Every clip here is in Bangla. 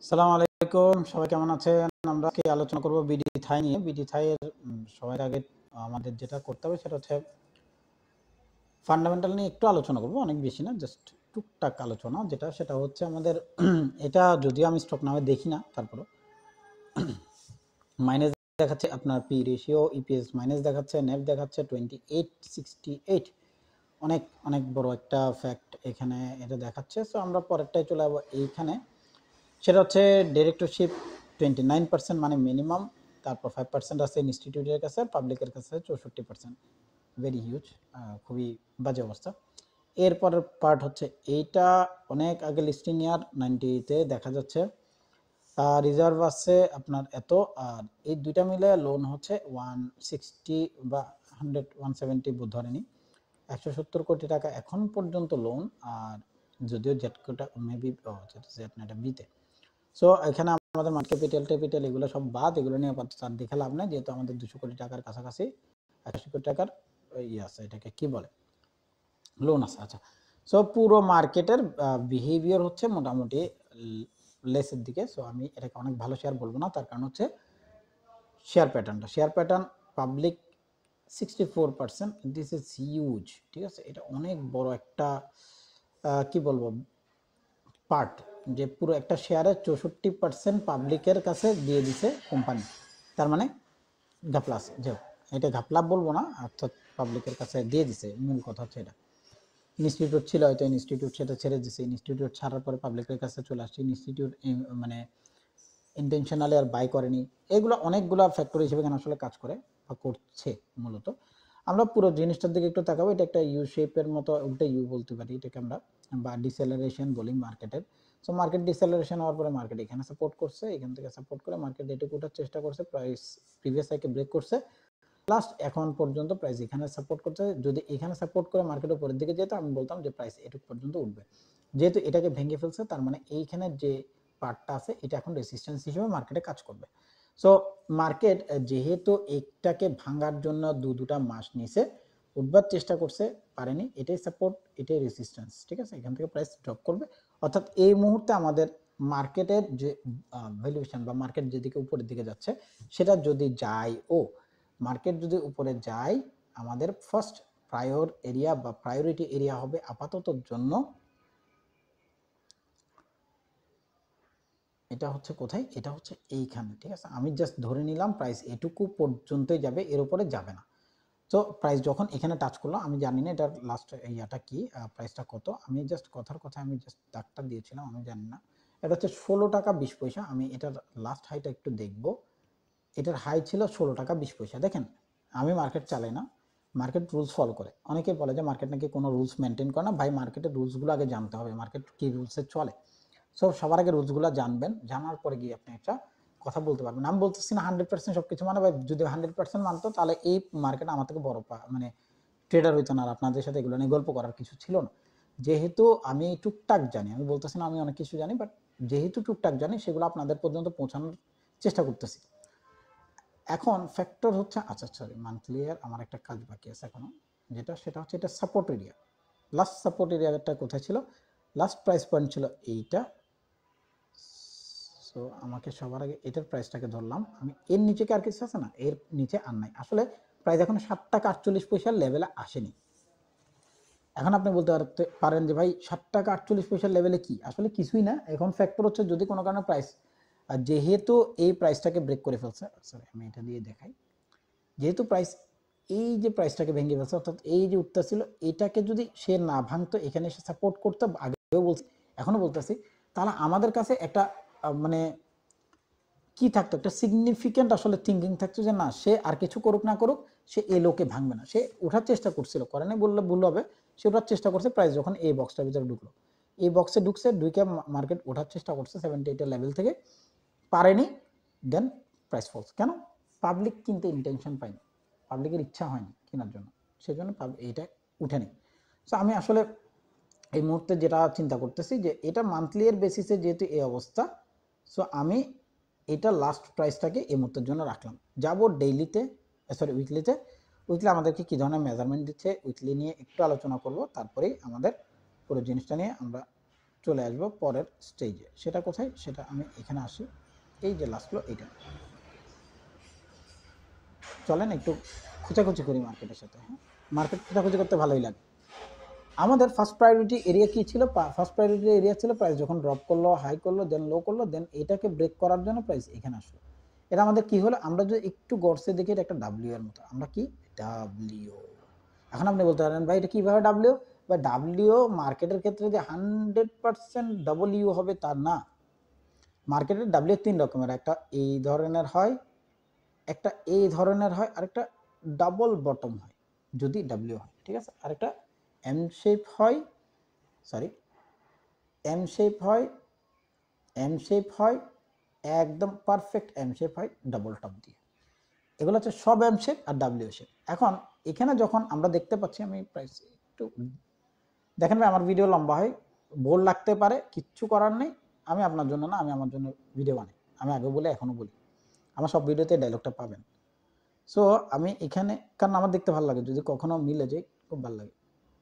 সালাম আলাইকুম, সবাই কেমন আছেন? আমরা আজকে আলোচনা করব বিডি থাই নিয়ে। বিডি থাই এর সবার আগে আমাদের যেটা করতে হবে সেটা হচ্ছে ফান্ডামেন্টাল নিয়ে একটু আলোচনা করব, অনেক বেশি না, জাস্ট টুকটাক আলোচনা। সেটা হচ্ছে আমাদের এটা যদিও আমি স্টক নামে দেখি না, তারপরও মাইনাস দেখাচ্ছে, আপনার পি রেশিও ইপিএস মাইনাস দেখাচ্ছে, নেট দেখাচ্ছে 2868, অনেক অনেক বড় একটা ফ্যাক্ট এখানে এটা দেখাচ্ছে। সো আমরা পরেরটাই চলে যাবো এইখানে, সেটা হচ্ছে ডিরেক্টরশিপ 29% মানে মিনিমাম, তারপর 5% আছে ইনস্টিটিউটের কাছে, পাবলিকের কাছে 64%, ভেরি হিউজ, খুবই বাজে অবস্থা। এরপরের পার্ট হচ্ছে এইটা অনেক আগে লিস্টিং ইয়ার 90-তে দেখা যাচ্ছে, রিজার্ভ আছে আপনার এত, আর এই দুইটা মিলে লোন হচ্ছে 160 বা 170 ধরেনি, 170 কোটি টাকা এখন পর্যন্ত লোন। আর যদিও জেটকোটা মেবি জেট না, এটা বিতে। সো এখানে আমাদের মার্কেট ক্যাপিটাল এগুলো সব বাদ, এগুলো নিয়ে আপাতত আর দেখে লাভ নাই, যেহেতু আমাদের 200 কোটি টাকার কাছাকাছি 180 কোটি টাকার আছে, এটাকে কি বলে, লোন আছে। আচ্ছা, সো পুরো মার্কেটের বিহেভিয়ার হচ্ছে মোটামুটি লেসের দিকে। সো আমি এটাকে অনেক ভালো শেয়ার বলবো না, তার কারণ হচ্ছে share pattern public 64%, this is huge, ঠিক আছে, এটা অনেক বড় একটা কি বলবো পার্ট, যে পুরো একটা শেয়ারের 64% পাবলিকের কাছে দিয়ে দিছে কোম্পানি, তার মানে ঘাপলা আছে। যে এটা ঘাপলা বলবো না, অর্থাৎ পাবলিকের কাছে দিয়ে দিছে, মূল কথা হচ্ছে এটা। ইনস্টিটিউট ছিল, হয়তো ইনস্টিটিউট সেটা ছেড়ে দিছে, ইনস্টিটিউট ছাড়ার পরে পাবলিকের কাছে চলে আসছে, ইনস্টিটিউট মানে ইন্টেনশনালি আর বাই করেনি। এগুলো অনেকগুলো ফ্যাক্টর হিসেবে এখানে আসলে কাজ করে বা করছে মূলত। আমরা পুরো জিনিসটার দিকে একটু তাকাবো, এটা একটা ইউ শেপের মতো, উল্টে ইউ বলতে পারি এটাকে আমরা, বা ডিসেলারেশন বলি মার্কেটের। সো মার্কেট ডিসেলারেশন হওয়ার পরে মার্কেট এখানে সাপোর্ট করছে, এখান থেকে সাপোর্ট করে মার্কেট এটুকু ওঠার চেষ্টা করছে, প্রাইস প্রিভিয়াস হাইকে ব্রেক করছে, লাস্ট এখন পর্যন্ত প্রাইস এখানে সাপোর্ট করছে। যদি এখানে সাপোর্ট করে মার্কেট উপরের দিকে যেত, আমি বলতাম যে প্রাইস এটুকু পর্যন্ত উঠবে। যেহেতু এটাকে ভেঙে ফেলছে, তার মানে এইখানে যে পার্টটা আছে এটা এখন রেসিস্ট্যান্স হিসেবে মার্কেটে কাজ করবে। সো মার্কেট যেহেতু একটাকে ভাঙার জন্য দুটা মাস নিছে, উঠবার চেষ্টা করছে, পারেনি, এটাই সাপোর্ট এটাই রেসিস্ট্যান্স, ঠিক আছে, এখান থেকে প্রাইস ড্রপ করবে। অর্থাৎ এই মুহূর্তে আমাদের মার্কেটের যে ভ্যালুয়েশন বা মার্কেট যেদিকে উপরের দিকে যাচ্ছে, সেটা যদি যায়, মার্কেট যদি উপরে যায়, আমাদের ফার্স্ট এরিয়া বা প্রায়োরিটি এরিয়া হবে আপাতত জন্য এটা হচ্ছে কোথায়, এটা হচ্ছে এইখানে, ঠিক আছে। আমি জাস্ট ধরে নিলাম প্রাইস এটুকু পর্যন্তই যাবে, এর উপরে যাবে না। তো প্রাইস যখন এখানে টাচ করলো, আমি জানি না এটার লাস্ট ইয়াটা কি, প্রাইসটা কত, আমি জাস্ট কথার কথা আমি জাস্ট দাগটা দিয়েছিলাম, আমি জানি না। এটা হচ্ছে 16 টাকা 20 পয়সা। আমি এটার লাস্ট হাইটা একটু দেখবো, এটার হাই ছিল 16 টাকা 20 পয়সা। দেখেন, আমি মার্কেট চালাই না, মার্কেট রুলস ফলো করে। অনেকে বলে যে মার্কেট নাকি কোনো রুলস মেনটেন করে না। ভাই, মার্কেটের রুলসগুলো আগে জানতে হবে, মার্কেট কি রুলসে চলে। সো সবার আগে রুলসগুলো জানবেন, জানার পরে গিয়ে আপনি একটা কথা বলতে পারবেন। আমি বলতেছি না 100% সব কিছু মানে, ভাই যদি 100% মানতো, তাহলে এই মার্কেট আমার থেকে বড় মানে ট্রেডার হইতো না, আর আপনাদের সাথে এগুলো নিয়ে গল্প করার কিছু ছিল না। যেহেতু আমি টুকটাক জানি, আমি বলতেছি না আমি অনেক কিছু জানি, বাট যেহেতু টুকটাক জানি, সেগুলো আপনাদের পর্যন্ত পৌঁছানোর চেষ্টা করতেছি। এখন ফ্যাক্টর হচ্ছে, আচ্ছা সরি, মান্থলি এর আমার একটা কাজ বাকি আছে এখনো, সেটা হচ্ছে এটা সাপোর্ট এরিয়া। লাস্ট সাপোর্ট এরিয়াটা কোথায় ছিল, লাস্ট প্রাইস পয়েন্ট ছিল এইটা। সো আমাকে সবার আগে এটার প্রাইসটাকে ধরলাম আমি, এর নিচে কি আর কিছু আছে না, এর নিচে আর নাই। আসলে প্রাইস এখন 7 টাকা 48 পয়সার লেভেলে আসেনি। এখন আপনি বলতে পারেন যে ভাই 7 টাকা 48 পয়সার লেভেলে কি, আসলে কিছুই না। এখন ফ্যাক্টর হচ্ছে যদি কোনো কারণে প্রাইস, যেহেতু এই প্রাইসটাকে ব্রেক করে ফেলছে, সরি আমি এটা দিয়ে দেখাই, যেহেতু প্রাইস এই যে প্রাইসটাকে ভেঙে ফেলছে, অর্থাৎ এই যে উঠটা ছিল, এটাকে যদি সে না ভাঙতো, এখানে এসে সাপোর্ট করতো, আগেও বলছি এখনো বলতেছি, তাহলে আমাদের কাছে একটা মানে কি থাকতো, একটা সিগনিফিকেন্ট আসলে থিঙ্কিং থাকতো যে না, সে আর কিছু করুক না করুক, সে এই লোকে ভাঙবে না। সে ওঠার চেষ্টা করছিল, করে নাই বললে ভুল হবে, সে ওঠার চেষ্টা করছে। প্রাইস যখন এই বক্সটার ভিতরে ঢুকলো, এই বক্সে ঢুকছে, ঢুকে মার্কেট ওঠার চেষ্টা করছে 78 লেভেল থেকে, পারেনি, দেন প্রাইস ফলস। কেন? পাবলিক কিনতে ইন্টেনশন পায়নি, পাবলিকের ইচ্ছা হয়নি কেনার জন্য, সেজন্য এইটা উঠেনি। সো আমি আসলে এই মুহূর্তে যেটা চিন্তা করতেছি, যে এটা মান্থলি এর বেসিসে যেহেতু এই অবস্থা, সো আমি এটা লাস্ট প্রাইসটাকে এই মুহূর্তের জন্য রাখলাম। যাব ডেইলিতে, সরি উইকলিতে। উইকলি আমাদেরকে কী ধরনের মেজারমেন্ট দিচ্ছে, উইকলি নিয়ে একটু আলোচনা করব, তারপরেই আমাদের পুরো জিনিসটা নিয়ে আমরা চলে আসবো পরের স্টেজে। সেটা কোথায়? সেটা আমি এখানে আসি, এই যে লাস্ট লো এইটা। চলেন একটু খোঁচাখুচি করি মার্কেটের সাথে। হ্যাঁ, মার্কেট খোঁচাখুচি করতে ভালোই লাগে। আমাদের ফার্স্ট প্রায়োরিটি এরিয়া কি ছিল? ফার্স্ট প্রায়োরিটি এরিয়া ছিল প্রাইস যখন ড্রপ করলো, হাই করলো, দেন লো করলো, দেন এটাকে ব্রেক করার জন্য প্রাইস এখানে আসলো। এটা আমাদের কি হলো? আমরা যদি একটু গড়ছে দেখি এটা একটা ডাব্লিউ এর মতো। আমরা কি ডাব্লিউ, এখন আপনি বলতে পারেন ভাই এটা কিভাবে ডাব্লিউ? বা ডাব্লিউ মার্কেটের ক্ষেত্রে যে 100% ডাব্লিউ হবে তা না। মার্কেটের ডাব্লিউ তিন রকমের, একটা এই ধরনের হয়, একটা এই ধরনের হয়, আরেকটা ডাবল বটম হয় যদি ডাব্লিউ হয়, ঠিক আছে, আরেকটা এম শেপ হয়, সরি এম শেপ হয়, এম শেপ হয়, একদম পারফেক্ট এম শেপ হয় ডাবল টপ দিয়ে। এগুলো হচ্ছে সব এম শেপ আর ডাব্লিউ শেপ। এখন এখানে যখন আমরা দেখতে পাচ্ছি, আমি প্রাইস একটু দেখেন ভাই, আমার ভিডিও লম্বা হয়, বোর লাগতে পারে, কিচ্ছু করার নেই। আমি আপনার জন্য না, আমি আমার জন্য ভিডিও বানাই। আমি আগে বলে এখনো বলি, আমার সব ভিডিওতে ডায়লগটা পাবেন। সো আমি এখানে, কারণ আমার দেখতে ভালো লাগে, যদি কখনো মিলে যায় খুব ভালো লাগে।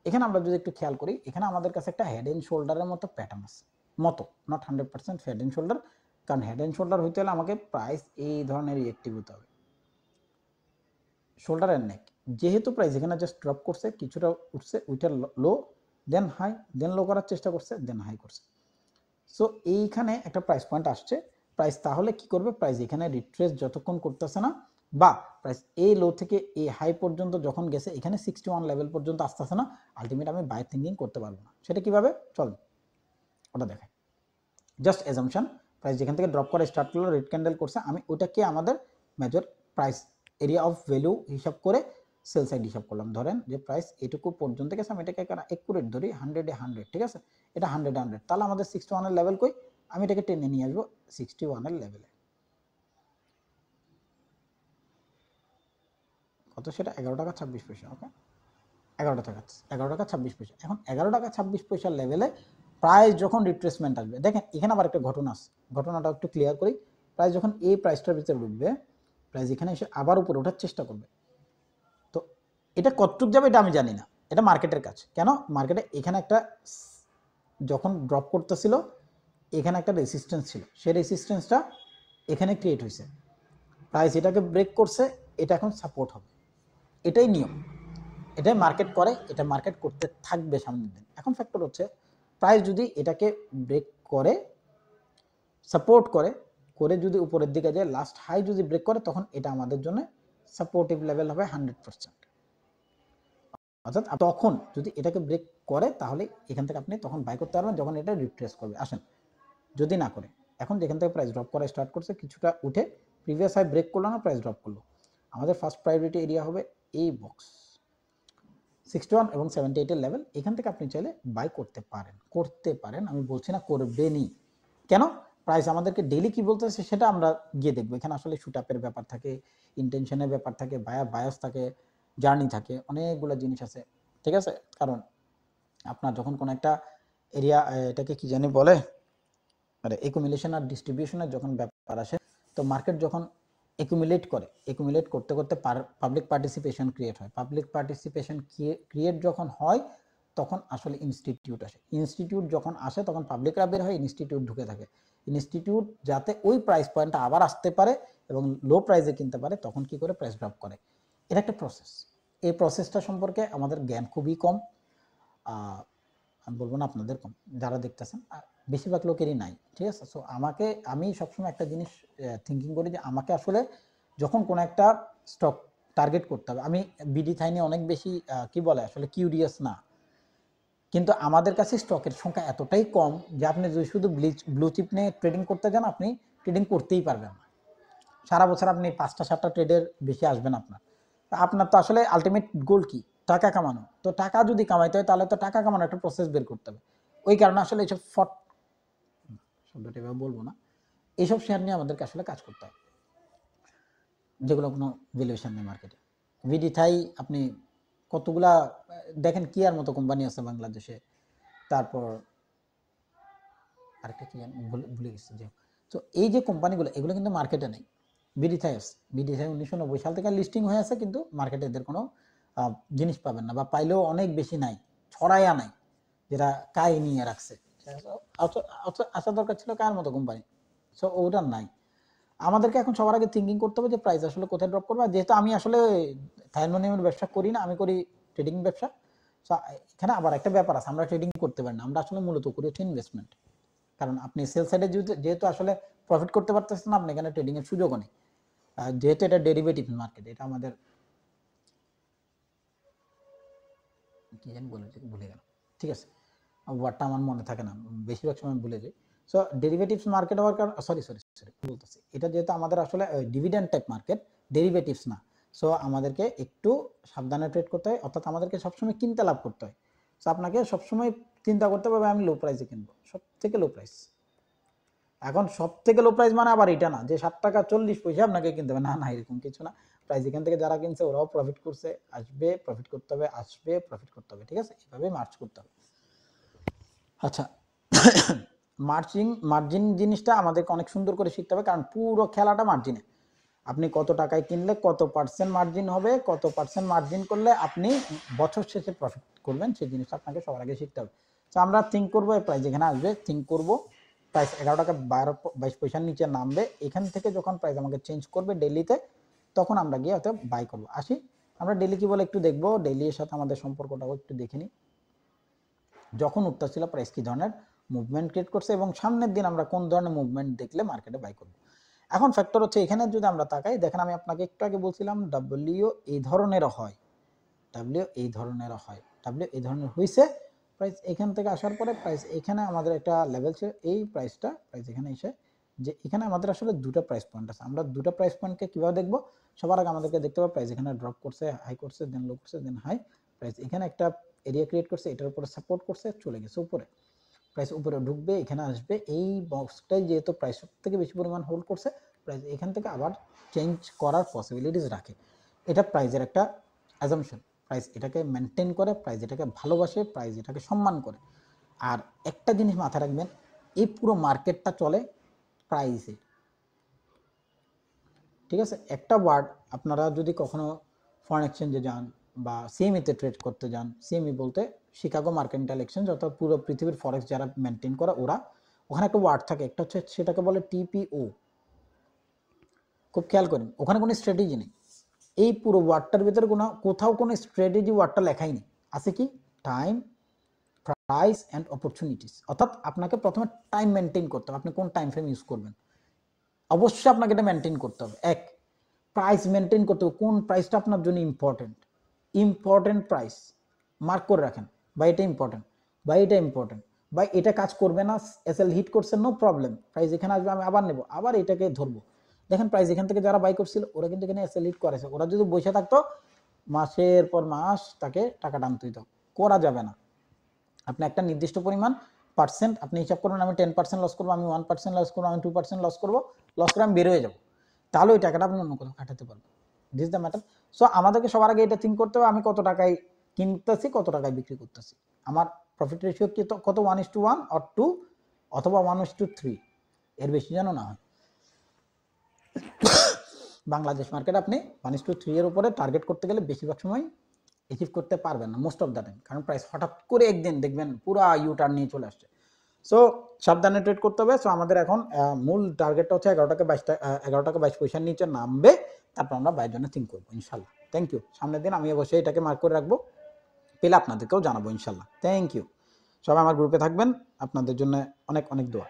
এখানে আমরা যদি একটু খেয়াল করি, এখানে আমাদের কাছে একটা হেড এন্ড শোল্ডারের মতো প্যাটার্ন আছে, মতো নট 100% হেড এন্ড শোল্ডার, কারণ হেড এন্ড শোল্ডার হইতে হলে আমাকে প্রাইস এই ধরনের রিয়েক্টিভ হতে হবে। শোল্ডার এন্ড নেক, যেহেতু প্রাইস এখানে জাস্ট ড্রপ করছে, কিছুটা উঠছে, উইটার লো, দেন হাই, দেন লো করার চেষ্টা করছে, দেন হাই করছে। সো এইখানে একটা প্রাইস পয়েন্ট আসছে, প্রাইস তাহলে কি করবে? প্রাইস এখানে রিট্রেস যতক্ষণ করতেছে না, বা প্রাইস এই লো থেকে এই হাই পর্যন্ত যখন গেছে, এখানে 61 লেভেল পর্যন্ত আসতেছে না, আলটিমেট আমি বাই থিঙ্কিং করতে পারবো না। সেটা কিভাবে? চলুন ওটা দেখাই। জাস্ট এজাম্পশন, প্রাইস যেখান থেকে ড্রপ করে স্টার্ট করলো, রেড ক্যান্ডেল করছে, আমি ওটাকে আমাদের major price area of value হিসাব করে সেল সাইড হিসাব করলাম। ধরেন যে প্রাইস এটুকু পর্যন্ত গেছে, আমি এটাকে একুরেট ধরি, 100-এ 100, ঠিক আছে, এটা 100-100, তাহলে আমাদের 61-এর লেভেল কই? আমি এটাকে টেনে নিয়ে আসবো 61-এর লেভেলে। কত সেটা? 11 টাকা 26 পয়সা। ওকে, 11 টাকা 26 পয়সা। এখন 11 টাকা 26 পয়সার লেভেলে প্রাইস যখন রিট্রেসমেন্ট আসবে, দেখেন এখানে আবার একটা ঘটনা আছে, ঘটনাটা একটু ক্লিয়ার করি। প্রাইস যখন এই প্রাইসটার ভিতরে ঢুকবে, প্রাইস এখানে এসে আবার উপরে ওঠার চেষ্টা করবে। তো এটা কতটুক যাবে এটা আমি জানি না, এটা মার্কেটের কাছে। কেন? মার্কেটে এখানে একটা যখন ড্রপ করতেছিল, এখানে একটা রেসিস্টেন্স ছিল, সেই রেসিস্টেন্সটা এখানে ক্রিয়েট হয়েছে, প্রাইস এটাকে ব্রেক করছে, এটা এখন সাপোর্ট হবে। এটাই নিয়ম, এটাই মার্কেট করে, এটা মার্কেট করতে থাকবে সামনের দিন। এখন ফ্যাক্টর হচ্ছে প্রাইস যদি এটাকে ব্রেক করে, সাপোর্ট করে, করে যদি উপরের দিকে যায়, লাস্ট হাই যদি ব্রেক করে, তখন এটা আমাদের জন্য সাপোর্টিভ লেভেল হবে 100%। অর্থাৎ তখন যদি এটাকে ব্রেক করে, তাহলে এখান থেকে আপনি তখন বাই করতে পারবেন যখন এটা রিট্রেস করবে। আসেন, যদি না করে, এখন যেখান থেকে প্রাইস ড্রপ করা স্টার্ট করছে, কিছুটা উঠে প্রিভিয়াস হাই ব্রেক করলো না, প্রাইস ড্রপ করলো, আমাদের ফার্স্ট প্রায়োরিটি এরিয়া হবে এই বক্স 61 এবং 78-এর লেভেল। এখান থেকে আপনি চাইলে বাই করতে পারেন, আমি বলছি না করবেনই। কেন? প্রাইস আমাদেরকে ডেইলি কি বলতেছে সেটা আমরা গিয়ে দেখবো। এখানে আসলে শুট আপের ব্যাপার থাকে, ইন্টেনশনের ব্যাপার থাকে, বায়াস থাকে, জার্নি থাকে, অনেকগুলো জিনিস আছে, ঠিক আছে। কারণ আপনার যখন কোনো একটা এরিয়া, এটাকে কি জানি বলে, মানে একুমুলেশন আর ডিস্ট্রিবিউশনের যখন ব্যাপার আসে, তো মার্কেট যখন একুমুলেট করতে করতে পাবলিক পার্টিসিপেশন ক্রিয়েট হয়, পাবলিক পার্টিসিপেশন ক্রিয়েট যখন হয়, তখন আসলে ইনস্টিটিউট আসে, ইনস্টিটিউট যখন আসে তখন পাবলিকরা বের হয়, ইনস্টিটিউট ঢুকে থাকে। ইনস্টিটিউট যাতে ওই প্রাইস পয়েন্টটা আবার আসতে পারে এবং লো প্রাইসে কিনতে পারে, তখন কি করে? প্রাইস ড্রপ করে। এটা একটা প্রসেস। এই প্রসেসটা সম্পর্কে আমাদের জ্ঞান খুবই কম, আমি বলবো না আপনাদের কম, যারা দেখতেছেন বেশিরভাগ লোকেরই নাই, ঠিক আছে। সো আমি সবসময় একটা জিনিস থিঙ্কিং করি যে আমাকে আসলে যখন কোনো একটা স্টক টার্গেট করতে হবে, আমি বিডি থাই নিয়ে অনেক বেশি কি বলে আসলে কিউরিয়াস না, কিন্তু আমাদের কাছে স্টকের সংখ্যা এতটাই কম যে আপনি যদি শুধু ব্লু চিপ নিয়ে ট্রেডিং করতে যান, আপনি ট্রেডিং করতেই পারবেন না। সারা বছর আপনি 5টা 7টা ট্রেডের বেশি আসবেন আপনার তো আসলে আলটিমেট গোল কি? টাকা কামানো। তো টাকা যদি কামাইতে হয়, তাহলে তো টাকা কামানোর একটা প্রসেস বের করতে হবে। ওই কারণে আসলে এইসব শব্দটা এভাবে বলবো না, এইসব শেয়ার নিয়ে আমাদেরকে আসলে কাজ করতে হবে, যেগুলো কোনো ভ্যালুয়েশন নেই মার্কেটে। ভিডি থাই আপনি কতগুলা দেখেন, কিয়ার মতো কোম্পানি আছে বাংলাদেশে, তারপর আরেকটা কি জানি ভুলে গেছি। যে তো এই যে কোম্পানিগুলো, এগুলো কিন্তু মার্কেটে নেই। বিডি থাই 1990 সাল থেকে লিস্টিং হয়ে আছে, কিন্তু মার্কেটে এদের কোনো জিনিস পাবেন না, বা পাইলেও অনেক বেশি নাই, ছড়াইয়া নাই, যেটা কাই নিয়ে রাখছে, আসা দরকার ছিল কার মতো কোম্পানি, সো ওটা নাই। আমাদেরকে এখন সবার আগে থিঙ্কিং করতে হবে যে প্রাইস আসলে কোথায় ড্রপ করবে। যেহেতু আমি আসলে থাইল্যান্ডের ব্যবসা করি না, আমি করি ট্রেডিং ব্যবসা। সো এখানে আবার একটা ব্যাপার আছে, আমরা ট্রেডিং করতে পারি না, আমরা আসলে মূলত করি হচ্ছে ইনভেস্টমেন্ট। কারণ আপনি সেল সাইডে যেহেতু আসলে প্রফিট করতে পারতেছেন না, আপনি এখানে ট্রেডিং এর সুযোগও নেই, যেহেতু এটা ডেরিভেটিভ মার্কেট। এটা আমাদের কি জানি ভুলে গেলাম, ঠিক আছে, ওয়ার্ডটা আমার মনে থাকে না, বেশিরভাগ সময় ভুলে যাই। সো ডেরিভেটিভস মার্কেট হওয়ার কারণ, সরি বলতেছি, এটা যেহেতু আমাদের আসলে ডিভিডেন্ড টাইপ মার্কেট, ডেরিভেটিভস না। সো আমাদেরকে একটু সাবধানে ট্রেড করতে হয়, অর্থাৎ আমাদেরকে সবসময় কিনতে লাভ করতে হয়। সো আপনাকে সবসময় চিন্তা করতে হবে আমি লো প্রাইসে কিনবো, সব থেকে লো প্রাইস। এখন সব থেকে লো প্রাইস মানে আবার এটা না যে 7 টাকা 40 পয়সা আপনাকে কিনতে হবে, না না, এরকম কিছু না। প্রাইস এখান থেকে যারা কিনছে ওরাও প্রফিট করছে, আসবে প্রফিট করতে হবে, আসবে প্রফিট করতে হবে, ঠিক আছে, এইভাবে মার্চ করতে হবে। আচ্ছা, মার্জিন জিনিসটা আমাদেরকে অনেক সুন্দর করে শিখতে হবে, কারণ পুরো খেলাটা মার্জিনে। আপনি কত টাকায় কিনলে কত পার্সেন্ট মার্জিন হবে, কত পার্সেন্ট মার্জিন করলে আপনি বছর শেষে প্রফিট করবেন, সেই জিনিসটা আপনাকে সবার আগে শিখতে হবে। তো আমরা থিঙ্ক করবো প্রাইস যেখানে আসবে, থিঙ্ক করবো প্রাইস 11 টাকা 22 পয়সার নিচে নামবে, এখান থেকে যখন প্রাইস আমাকে চেঞ্জ করবে ডেইলিতে, তখন আমরা গিয়ে হয়তো বাই করবো। আসি আমরা ডেইলি কি বলে একটু দেখবো, ডেইলির সাথে আমাদের সম্পর্কটাও একটু দেখে নিই। যখন উঠতেছিল প্রাইস কি ধরনের মুভমেন্ট ক্রিয়েট করছে এবং সামনের দিন আমরা কোন ধরনের মুভমেন্ট দেখলে মার্কেটে বাই করব। এখন ফ্যাক্টর হচ্ছে এখানে যদি আমরা তাকাই, দেখেন আমি আপনাকে একটু আগে বলছিলাম ডাব্লিউ এই ধরনের হয়, ডাব্লিউ এই ধরনের হয়, ডাব্লিউ এই ধরনের হয়েছে, প্রাইস এখান থেকে আসার পরে প্রাইস এখানে আমাদের একটা লেভেল ছিল, এই প্রাইস এখানে এসে যে এখানে আমাদের আসলে দুটো প্রাইস পয়েন্ট আছে, আমরা দুটো প্রাইস পয়েন্টকে কিভাবে দেখবো, সবার আগে আমাদেরকে দেখতে হবে প্রাইস এখানে ড্রপ করছে, হাই করছে, দেন লো করছে, দেন হাই, প্রাইস এখানে একটা এরিয়া ক্রিয়েট করছে, এটার উপরে সাপোর্ট করছে, চলে গেছে উপরে, প্রাইস উপরে ঢুকবে, এখানে আসবে, এই বক্সটাই যেহেতু প্রাইস সব থেকে বেশি পরিমাণ হোল্ড করছে, প্রাইস এখান থেকে আবার চেঞ্জ করার পসিবিলিটিস রাখে। এটা প্রাইসের একটা অ্যাজাম্পশন, প্রাইস এটাকে মেনটেন করে, প্রাইস এটাকে ভালোবাসে, প্রাইস এটাকে সম্মান করে। আর একটা জিনিস মাথায় রাখবেন, এই পুরো মার্কেটটা চলে প্রাইসে, ঠিক আছে। একটা ওয়ার্ড, আপনারা যদি কখনো ফরেন এক্সচেঞ্জে যান বা সিএমইতে ট্রেড করতে যান, সিএমই বলতে শিকাগো মার্কেন্টাইল এক্সচেঞ্জ, অর্থাৎ পুরো পৃথিবীর ফরেক্স যারা মেনটেন করে ওরা, ওখানে একটা ওয়ার্ড থাকে, একটা হচ্ছে সেটাকে বলে টিপিও। খুব খেয়াল করেন, ওখানে কোনো স্ট্র্যাটেজি নেই, এই পুরো ওয়ার্ডটার ভিতরে কোথাও কোনো স্ট্র্যাটেজি ওয়ার্ডটা লেখাই নেই, আছে কি টাইম, প্রাইস অ্যান্ড অপরচুনিটিস। অর্থাৎ আপনাকে প্রথমে টাইম মেনটেন করতে হবে, আপনি কোন টাইম ফ্রেম ইউজ করবেন, অবশ্যই আপনাকে এটা মেনটেন করতে হবে। এক, প্রাইস মেনটেন করতে হবে, কোন প্রাইসটা আপনার জন্য ইম্পর্টেন্ট প্রাইস মার্ক করে রাখেন, বা এটা ইম্পর্টেন্ট, বা এটা ইম্পর্টেন্ট, বা এটা কাজ করবে না, এসএল হিট করছে, নো প্রবলেম, প্রাইস এখানে আসবে আমি আবার নেব, আবার এটাকে ধরবো। দেখেন প্রাইস এখান থেকে যারা বাই করছিল ওরা কিন্তু এখানে এসএল হিট করেছে, ওরা যদি বসে থাকতো মাসের পর মাস তাকে টাকা টানতে হইতো, করা যাবে না। আপনি একটা নির্দিষ্ট পরিমাণ পার্সেন্ট আপনি হিসাব করবেন, আমি 10% লস করবো, আমি 1% লস করবো, আমি 2% লস করবো, লস করে আমি বের হয়ে যাবো, তাহলে ওই টাকাটা আপনি অন্য কোথাও খাটাতে পারবেন। This the matter. সো আমাদেরকে সবার আগে এটা থিঙ্ক করতে হবে, আমি কত টাকায় কিনতেছি, কত টাকায় বিক্রি করতেছি, আমার প্রফিট রেশিও কত 1:1 অর 2 অথবা 1:3, এর বেশি যেন না হয়। বাংলাদেশ মার্কেট আপনি 1:3 এর উপরে টার্গেট করতে গেলে বেশিরভাগ সময় অ্যাচিভ করতে পারবেন না, মোস্ট অফ দ্য টাইম, কারণ প্রাইস হঠাৎ করে একদিন দেখবেন পুরা ইউ টার্ন নিয়ে চলে আসছে। সো সাবধানে ট্রেড করতে হবে। সো আমাদের এখন মূল টার্গেটটা হচ্ছে 11 টাকা 22 পয়সার নিচে নামবে, তারপর আমরা বাইরের জন্য থিঙ্ক করবো ইনশাল্লাহ। Thank you. সামনের দিন আমি অবশ্যই এটাকে মার্ক করে রাখবো, পেলে আপনাদেরকেও জানাবো ইনশাল্লাহ। Thank you. সবাই আমার গ্রুপে থাকবেন, আপনাদের জন্য অনেক অনেক দোয়া।